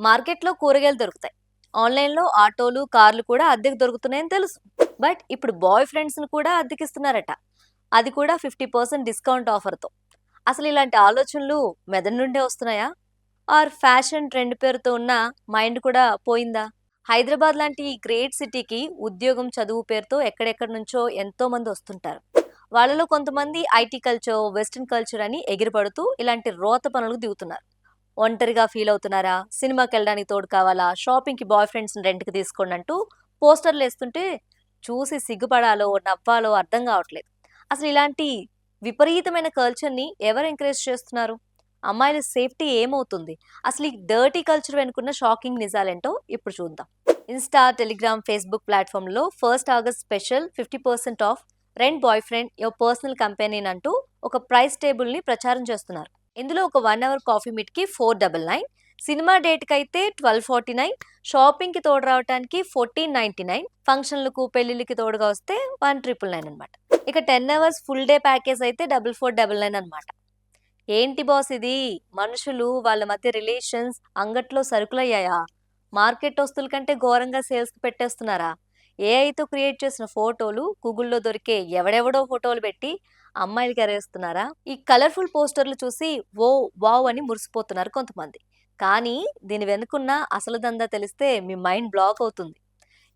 మార్కెట్‌లో కూరగాయలు దొరుకుతాయి. ఆన్‌లైన్‌లో ఆటోలు, కార్లు కూడా అద్దెకు దొరుకుతున్నాయని తెలుసు. బట్ ఇప్పుడు బాయ్ ఫ్రెండ్స్‌ని కూడా అద్దెకిస్తున్నారట. అది కూడా 50% డిస్కౌంట్ ఆఫర్‌తో. అసలు ఇలాంటి ఆలోచనలు మెదడు నుండే వస్తున్నాయా? ఆర్ ఫ్యాషన్ ట్రెండ్ పేరుతో ఉన్న మైండ్ కూడా పోయిందా? హైదరాబాద్ లాంటి ఈ గ్రేట్ సిటీకి ఉద్యోగం, చదువు పేరుతో ఎక్కడెక్కడి నుంచో ఎంతో మంది వస్తుంటారు. వాళ్ళలో కొంతమంది ఐటీ కల్చర్, వెస్టర్న్ కల్చర్ అని ఎగిరిపడుతూ ఇలాంటి రోత పనులకు దిగుతున్నారు. ఒంటరిగా ఫీల్ అవుతున్నారా? సినిమాకెళ్ళడానికి తోడు కావాలా? షాపింగ్‌కి బాయ్ ఫ్రెండ్స్‌ని రెంట్‌కి తీసుకోండి అంటూ పోస్టర్‌లేస్తుంటే చూసి సిగ్గుపడాలో, నవ్వాలో అర్థం కావట్లేదు. అసలు ఇలాంటి విపరీతమైన కల్చర్‌ని ఎవరు ఎంకరేజ్ చేస్తున్నారు? అమ్మాయిల సేఫ్టీ ఏమవుతుంది? అసలు ఈ డర్టీ కల్చర్ వెనుకున్న షాకింగ్ నిజాలేంటో ఇప్పుడు చూద్దాం. ఇన్‌స్టా, టెలిగ్రామ్, ఫేస్‌బుక్ ప్లాట్‌ఫామ్‌లో 1 August special 50% of rent boy friend your personal కంపెనీన్ అంటూ ఒక ప్రైస్ టేబుల్‌ని ప్రచారం చేస్తున్నారు. ఇందులో ఒక 1 అవర్ కాఫీ మీట్‌కి 499, సినిమా డేట్‌కైతే 1249, షాపింగ్‌కి తోడు రావటానికి 1499, ఫంక్షన్‌లకు, పెళ్లిళ్ళకి తోడుగా వస్తే 1999 అన్నమాట. ఇక 10 అవర్స్ ఫుల్ డే ప్యాకేజ్ అయితే 4499 అన్నమాట. ఏంటి బాస్ ఇది? మనుషులు వాళ్ళ మధ్య రిలేషన్స్ అంగట్లో సరుకులయ్యాయా? మార్కెట్ వస్తువుల కంటే ఘోరంగా సేల్స్‌కి పెట్టేస్తున్నారా? ఏఐతో క్రియేట్ చేసిన ఫోటోలు, గూగుల్‌లో దొరికే ఎవడెవడో ఫోటోలు పెట్టి అమ్మాయిలకి ఎరేస్తున్నారా? ఈ కలర్‌ఫుల్ పోస్టర్‌లు చూసి ఓ వావ్ అని మురిసిపోతున్నారు కొంతమంది. కానీ దీని వెనుకున్న అసలు దందా తెలిస్తే మీ మైండ్ బ్లాక్ అవుతుంది.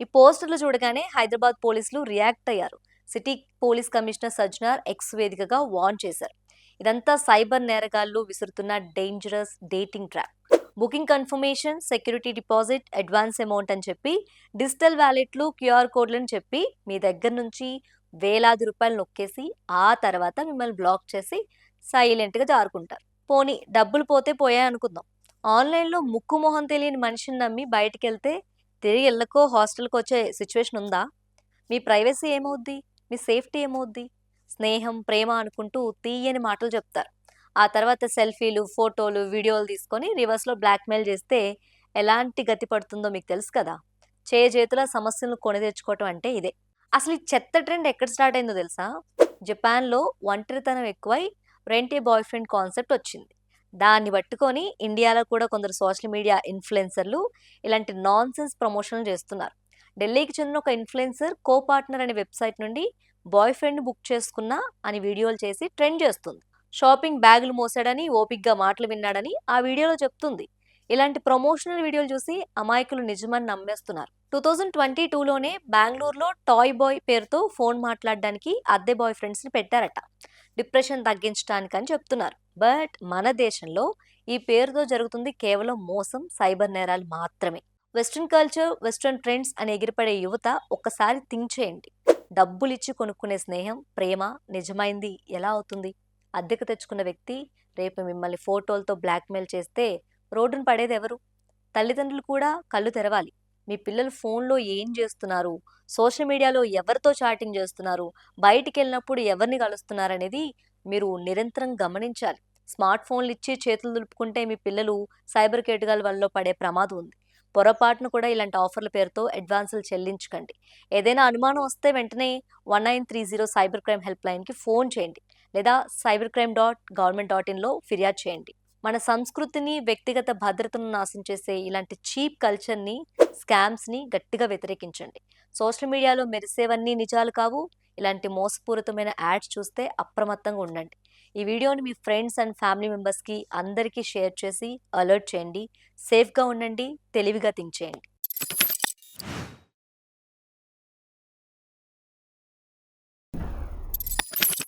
ఈ పోస్టర్‌లు చూడగానే హైదరాబాద్ పోలీసులు రియాక్ట్ అయ్యారు. City police commissioner Sajjanar X వేదికగా వార్న్ చేశారు. ఇదంతా సైబర్ నేరగాళ్లు విసురుతున్న dangerous dating trap. Booking confirmation, security deposit, advance amount అని చెప్పి డిజిటల్ వ్యాలెట్లు, క్యూఆర్ కోడ్లను చెప్పి మీ దగ్గర నుంచి వేలాది రూపాయలు నొక్కేసి ఆ తర్వాత మిమ్మల్ని బ్లాక్ చేసి సైలెంట్‌గా జారుకుంటారు. పోనీ డబ్బులు పోతే పోయాయి అనుకుందాం. ఆన్‌లైన్‌లో ముక్కు మొహం తెలియని మనిషిని నమ్మి బయటికెళ్తే తిరిగి ఇళ్ళకో, హాస్టల్‌కో వచ్చే సిట్యుయేషన్ ఉందా? మీ ప్రైవసీ ఏమవుద్ది? మీ సేఫ్టీ ఏమవుద్ది? స్నేహం, ప్రేమ అనుకుంటూ తీయని మాటలు చెప్తారు. ఆ తర్వాత సెల్ఫీలు, ఫోటోలు, వీడియోలు తీసుకొని రివర్స్‌లో బ్లాక్‌మెయిల్ చేస్తే ఎలాంటి గతి పడుతుందో మీకు తెలుసు కదా! చేతుల సమస్యలను కొని తెచ్చుకోవటం అంటే ఇదే. అసలు ఈ చెత్త ట్రెండ్ ఎక్కడ స్టార్ట్ అయిందో తెలుసా? జపాన్‌లో ఒంటరితనం ఎక్కువై రెంట్ ఏ బాయ్ ఫ్రెండ్ కాన్సెప్ట్ వచ్చింది. దాన్ని పట్టుకొని ఇండియాలో కూడా కొందరు సోషల్ మీడియా ఇన్‌ఫ్లుయెన్సర్‌లు ఇలాంటి నాన్‌సెన్స్ ప్రమోషన్‌లు చేస్తున్నారు. ఢిల్లీకి చెందిన ఒక ఇన్‌ఫ్లుయెన్సర్ కో పార్ట్నర్ అనే వెబ్‌సైట్ నుండి బాయ్ ఫ్రెండ్‌ని బుక్ చేసుకున్నా అని వీడియోలు చేసి ట్రెండ్ చేస్తుంది. షాపింగ్ బ్యాగులు మోసాడని, ఓపికగా మాటలు విన్నాడని ఆ వీడియోలో చెప్తుంది. ఇలాంటి ప్రమోషనల్ వీడియోలు చూసి అమాయకులు నిజమని నమ్మేస్తున్నారు. 2022లోనే బెంగుళూరులో టాయ్ బాయ్ పేరుతో ఫోన్ మాట్లాడడానికి అద్దె బాయ్ ఫ్రెండ్స్‌ని పెట్టారట. డిప్రెషన్ తగ్గించడానికని చెప్తున్నారు. బట్ మన దేశంలో ఈ పేరుతో జరుగుతుంది కేవలం మోసం, సైబర్ నేరాలు మాత్రమే. వెస్ట్రన్ కల్చర్, వెస్ట్రన్ ట్రెండ్స్ అని ఎగిరిపడే యువత ఒక్కసారి థింక్ చేయండి. డబ్బులిచ్చి కొనుక్కునే స్నేహం, ప్రేమ నిజమైంది ఎలా అవుతుంది? అద్దెకు తెచ్చుకున్న వ్యక్తి రేపు మిమ్మల్ని ఫోటోలతో బ్లాక్‌మెయిల్ చేస్తే రోడ్డున పడేదెవరు? తల్లిదండ్రులు కూడా కళ్ళు తెరవాలి. మీ పిల్లలు ఫోన్‌లో ఏం జేస్తున్నారు? సోషల్ మీడియాలో ఎవరితో చాటింగ్ జేస్తున్నారు? బయటికెళ్ళినప్పుడు ఎవరిని కలుస్తున్నారనేది మీరు నిరంతరం గమనించాలి. స్మార్ట్ ఫోన్‌లిచ్చి చేతులు దులుపుకుంటే మీ పిల్లలు సైబర్ కేటుగాల వలలో పడే ప్రమాదం ఉంది. పొరపాటున కూడా ఇలాంటి ఆఫర్‌ల పేరుతో అడ్వాన్సులు చెల్లించకండి. ఏదైనా అనుమానం వస్తే వెంటనే 1930 సైబర్ క్రైమ్ హెల్ప్‌లైన్‌కి ఫోన్ చేయండి. లేదా cybercrime.government.inలో ఫిర్యాదు చేయండి. మన సంస్కృతిని, వ్యక్తిగత భద్రతను నాశనం చేసే ఇలాంటి చీప్ కల్చర్‌ని, స్కామ్స్‌ని గట్టిగా వ్యతిరేకించండి. సోషల్ మీడియాలో మెరిసేవన్నీ నిజాలు కావు. ఇలాంటి మోసపూరితమైన యాడ్స్ చూస్తే అప్రమత్తంగా ఉండండి. ఈ వీడియోని మీ ఫ్రెండ్స్ అండ్ ఫ్యామిలీ మెంబర్స్‌కి అందరికీ షేర్ చేసి అలర్ట్ చేయండి. సేఫ్‌గా ఉండండి. తెలివిగా థింక్ చేయండి.